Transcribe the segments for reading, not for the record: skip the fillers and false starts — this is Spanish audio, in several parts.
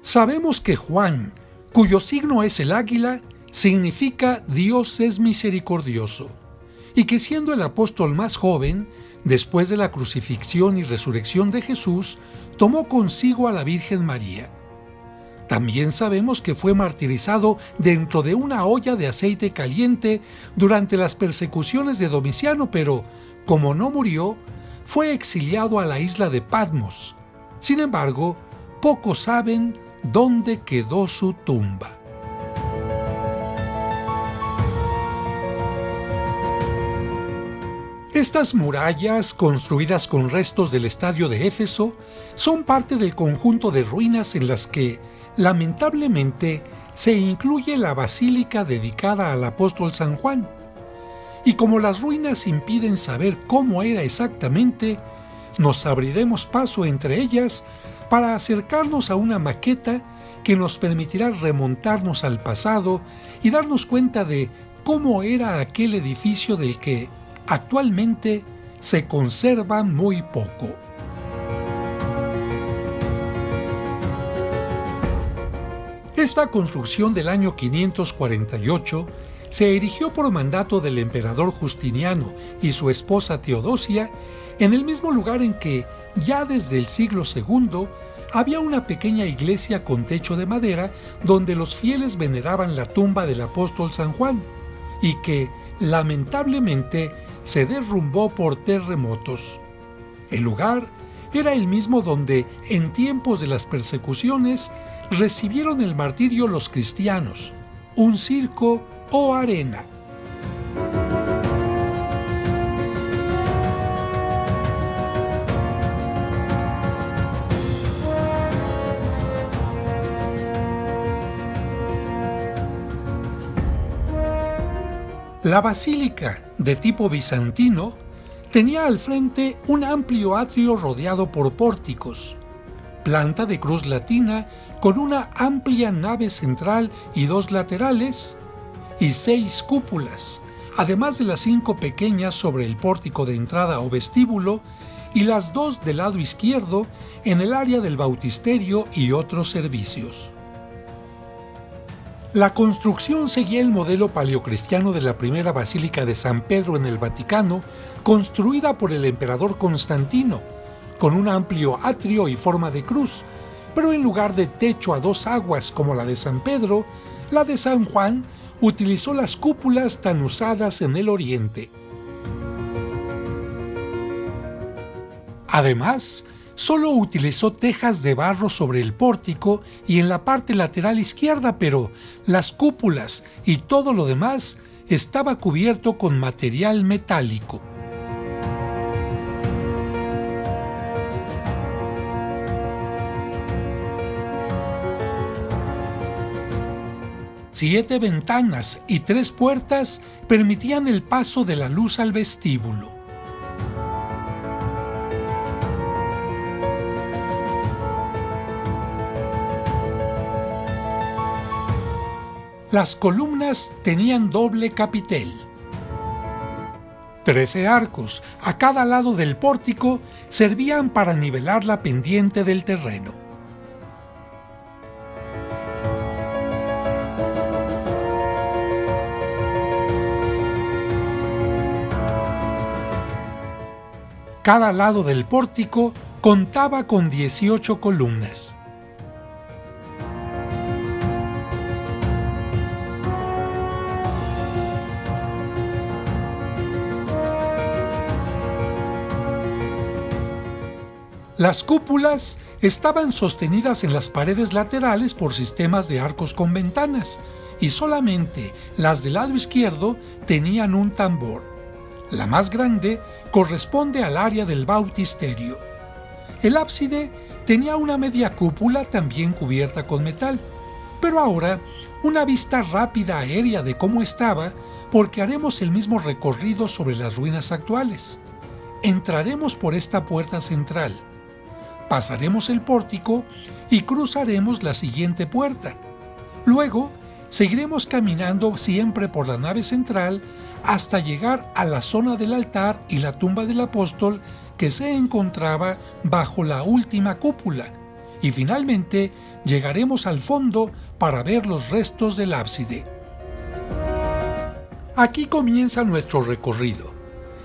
Sabemos que Juan, cuyo signo es el águila, significa Dios es misericordioso, y que siendo el apóstol más joven, después de la crucifixión y resurrección de Jesús, tomó consigo a la Virgen María. También sabemos que fue martirizado dentro de una olla de aceite caliente durante las persecuciones de Domiciano, pero, como no murió, fue exiliado a la isla de Patmos. Sin embargo, pocos saben dónde quedó su tumba. Estas murallas, construidas con restos del estadio de Éfeso, son parte del conjunto de ruinas en las que, lamentablemente, se incluye la basílica dedicada al apóstol San Juan. Y como las ruinas impiden saber cómo era exactamente, nos abriremos paso entre ellas para acercarnos a una maqueta que nos permitirá remontarnos al pasado y darnos cuenta de cómo era aquel edificio del que, actualmente, se conserva muy poco. Esta construcción del año 548 se erigió por mandato del emperador Justiniano y su esposa Teodosia en el mismo lugar en que, ya desde el siglo II, había una pequeña iglesia con techo de madera donde los fieles veneraban la tumba del apóstol San Juan, y que, lamentablemente, se derrumbó por terremotos. El lugar era el mismo donde, en tiempos de las persecuciones, recibieron el martirio los cristianos, un circo o arena. La basílica, de tipo bizantino, tenía al frente un amplio atrio rodeado por pórticos, planta de cruz latina con una amplia nave central y dos laterales, y 6 cúpulas, además de las 5 pequeñas sobre el pórtico de entrada o vestíbulo y las 2 del lado izquierdo en el área del bautisterio y otros servicios. La construcción seguía el modelo paleocristiano de la primera basílica de San Pedro en el Vaticano, construida por el emperador Constantino, con un amplio atrio y forma de cruz, pero en lugar de techo a 2 aguas como la de San Pedro, la de San Juan utilizó las cúpulas tan usadas en el Oriente. Además, solo utilizó tejas de barro sobre el pórtico y en la parte lateral izquierda, pero las cúpulas y todo lo demás estaba cubierto con material metálico. Siete ventanas y 3 puertas permitían el paso de la luz al vestíbulo. Las columnas tenían doble capitel. 13 arcos a cada lado del pórtico servían para nivelar la pendiente del terreno. Cada lado del pórtico contaba con 18 columnas. Las cúpulas estaban sostenidas en las paredes laterales por sistemas de arcos con ventanas, y solamente las del lado izquierdo tenían un tambor. La más grande corresponde al área del bautisterio. El ábside tenía una media cúpula también cubierta con metal, pero ahora una vista rápida aérea de cómo estaba, porque haremos el mismo recorrido sobre las ruinas actuales. Entraremos por esta puerta central, pasaremos el pórtico y cruzaremos la siguiente puerta. Luego, seguiremos caminando siempre por la nave central hasta llegar a la zona del altar y la tumba del apóstol que se encontraba bajo la última cúpula, y finalmente llegaremos al fondo para ver los restos del ábside. Aquí comienza nuestro recorrido.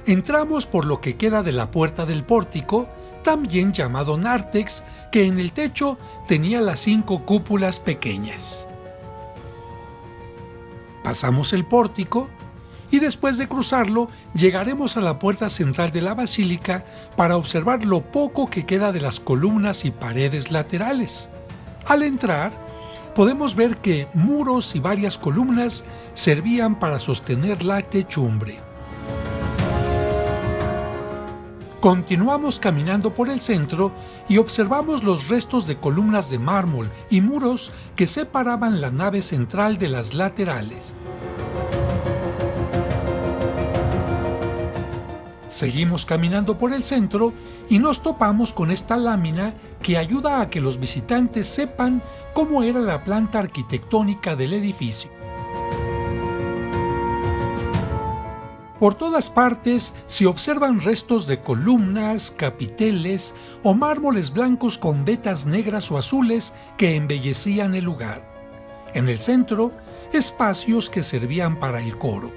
Entramos por lo que queda de la puerta del pórtico, también llamado nártex, que en el techo tenía las 5 cúpulas pequeñas. Pasamos el pórtico y después de cruzarlo llegaremos a la puerta central de la basílica para observar lo poco que queda de las columnas y paredes laterales. Al entrar, podemos ver que muros y varias columnas servían para sostener la techumbre. Continuamos caminando por el centro y observamos los restos de columnas de mármol y muros que separaban la nave central de las laterales. Seguimos caminando por el centro y nos topamos con esta lámina que ayuda a que los visitantes sepan cómo era la planta arquitectónica del edificio. Por todas partes se observan restos de columnas, capiteles o mármoles blancos con vetas negras o azules que embellecían el lugar. En el centro, espacios que servían para el coro.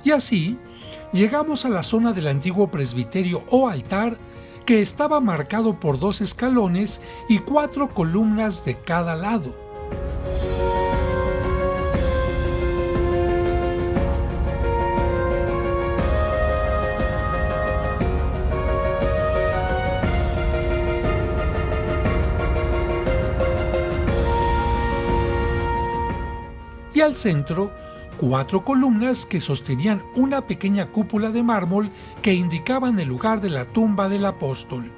Y así, llegamos a la zona del antiguo presbiterio o altar, que estaba marcado por 2 escalones y 4 columnas de cada lado. Y al centro, 4 columnas que sostenían una pequeña cúpula de mármol que indicaban el lugar de la tumba del apóstol.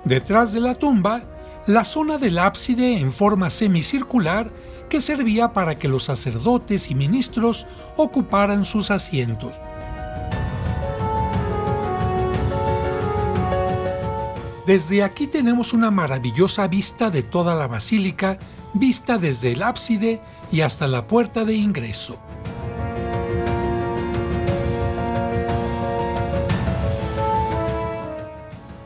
Detrás de la tumba, la zona del ábside en forma semicircular que servía para que los sacerdotes y ministros ocuparan sus asientos. Desde aquí tenemos una maravillosa vista de toda la basílica, vista desde el ábside y hasta la puerta de ingreso.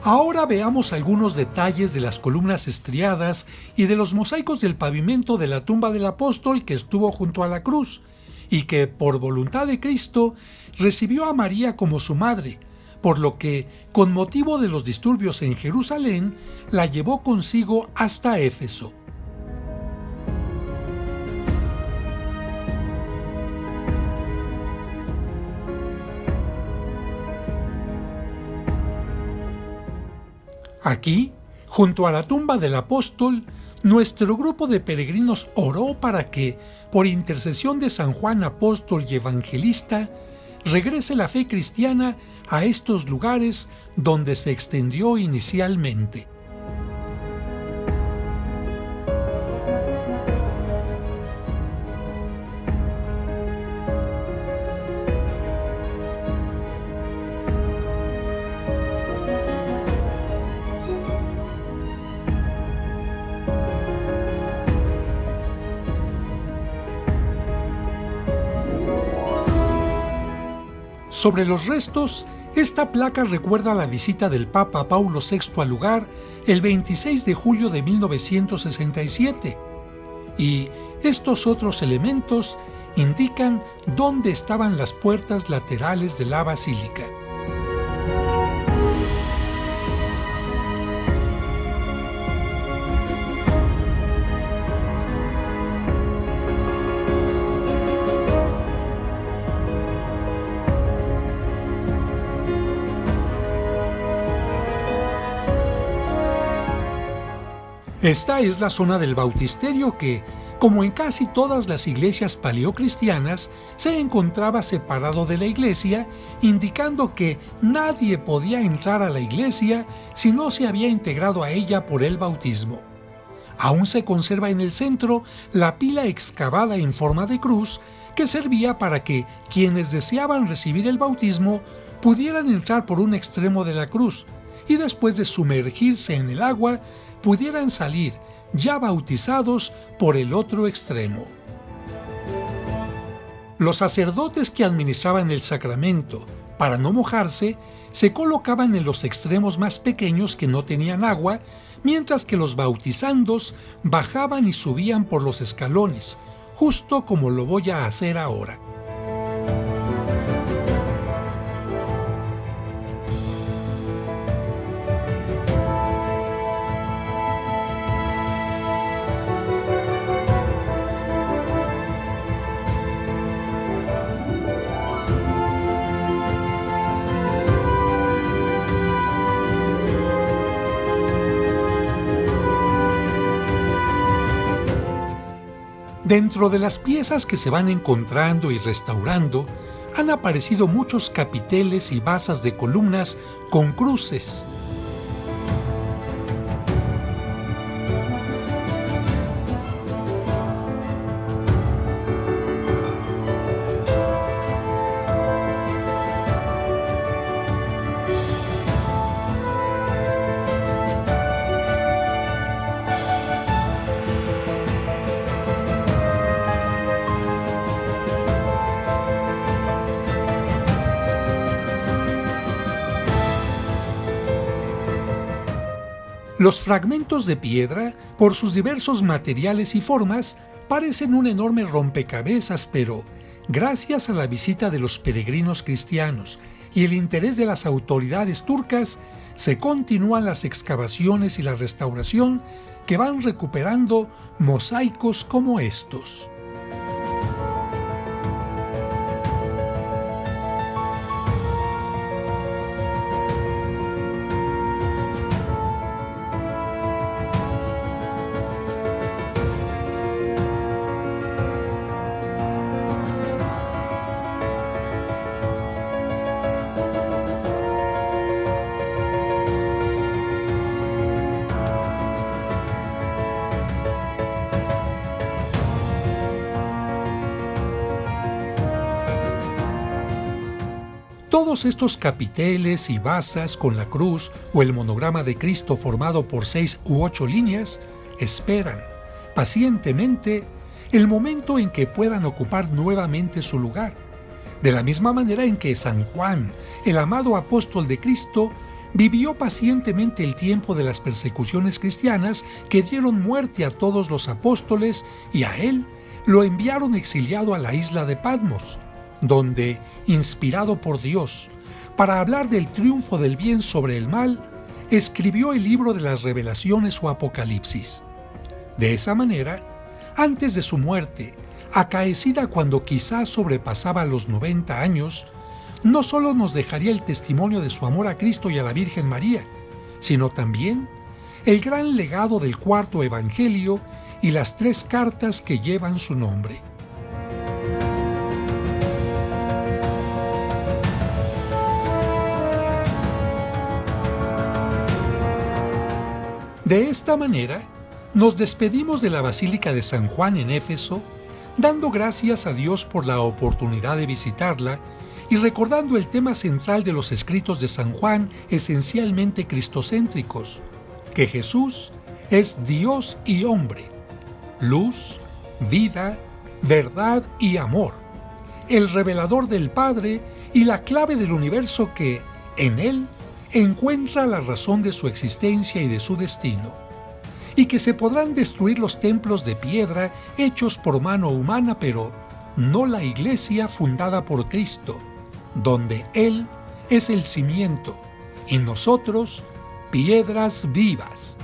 Ahora veamos algunos detalles de las columnas estriadas y de los mosaicos del pavimento de la tumba del apóstol que estuvo junto a la cruz y que, por voluntad de Cristo, recibió a María como su madre, por lo que, con motivo de los disturbios en Jerusalén, la llevó consigo hasta Éfeso. Aquí, junto a la tumba del apóstol, nuestro grupo de peregrinos oró para que, por intercesión de San Juan Apóstol y Evangelista, regrese la fe cristiana a estos lugares donde se extendió inicialmente. Sobre los restos, esta placa recuerda la visita del Papa Paulo VI al lugar el 26 de julio de 1967, y estos otros elementos indican dónde estaban las puertas laterales de la basílica. Esta es la zona del bautisterio que, Como en casi todas las iglesias paleocristianas, se encontraba separado de la iglesia, indicando que nadie podía entrar a la iglesia si no se había integrado a ella por el bautismo. Aún se conserva en el centro la pila excavada en forma de cruz que servía para que quienes deseaban recibir el bautismo pudieran entrar por un extremo de la cruz y después de sumergirse en el agua pudieran salir ya bautizados por el otro extremo. Los sacerdotes que administraban el sacramento, para no mojarse, se colocaban en los extremos más pequeños que no tenían agua, mientras que los bautizandos bajaban y subían por los escalones, justo como lo voy a hacer ahora. Dentro de las piezas que se van encontrando y restaurando, han aparecido muchos capiteles y basas de columnas con cruces. Los fragmentos de piedra, por sus diversos materiales y formas, parecen un enorme rompecabezas, pero gracias a la visita de los peregrinos cristianos y el interés de las autoridades turcas, se continúan las excavaciones y la restauración que van recuperando mosaicos como estos. Todos estos capiteles y basas con la cruz o el monograma de Cristo formado por 6 u 8 líneas esperan pacientemente el momento en que puedan ocupar nuevamente su lugar, de la misma manera en que San Juan, el amado apóstol de Cristo, vivió pacientemente el tiempo de las persecuciones cristianas que dieron muerte a todos los apóstoles y a él lo enviaron exiliado a la isla de Patmos, donde, inspirado por Dios, para hablar del triunfo del bien sobre el mal, escribió el libro de las Revelaciones o Apocalipsis. De esa manera, antes de su muerte, acaecida cuando quizás sobrepasaba los 90 años, no solo nos dejaría el testimonio de su amor a Cristo y a la Virgen María, sino también el gran legado del cuarto Evangelio y las 3 cartas que llevan su nombre. De esta manera, nos despedimos de la Basílica de San Juan en Éfeso, dando gracias a Dios por la oportunidad de visitarla y recordando el tema central de los escritos de San Juan, esencialmente cristocéntricos, que Jesús es Dios y hombre, luz, vida, verdad y amor, el revelador del Padre y la clave del universo que, en él, encuentra la razón de su existencia y de su destino, y que se podrán destruir los templos de piedra hechos por mano humana, pero no la iglesia fundada por Cristo, donde Él es el cimiento y nosotros piedras vivas.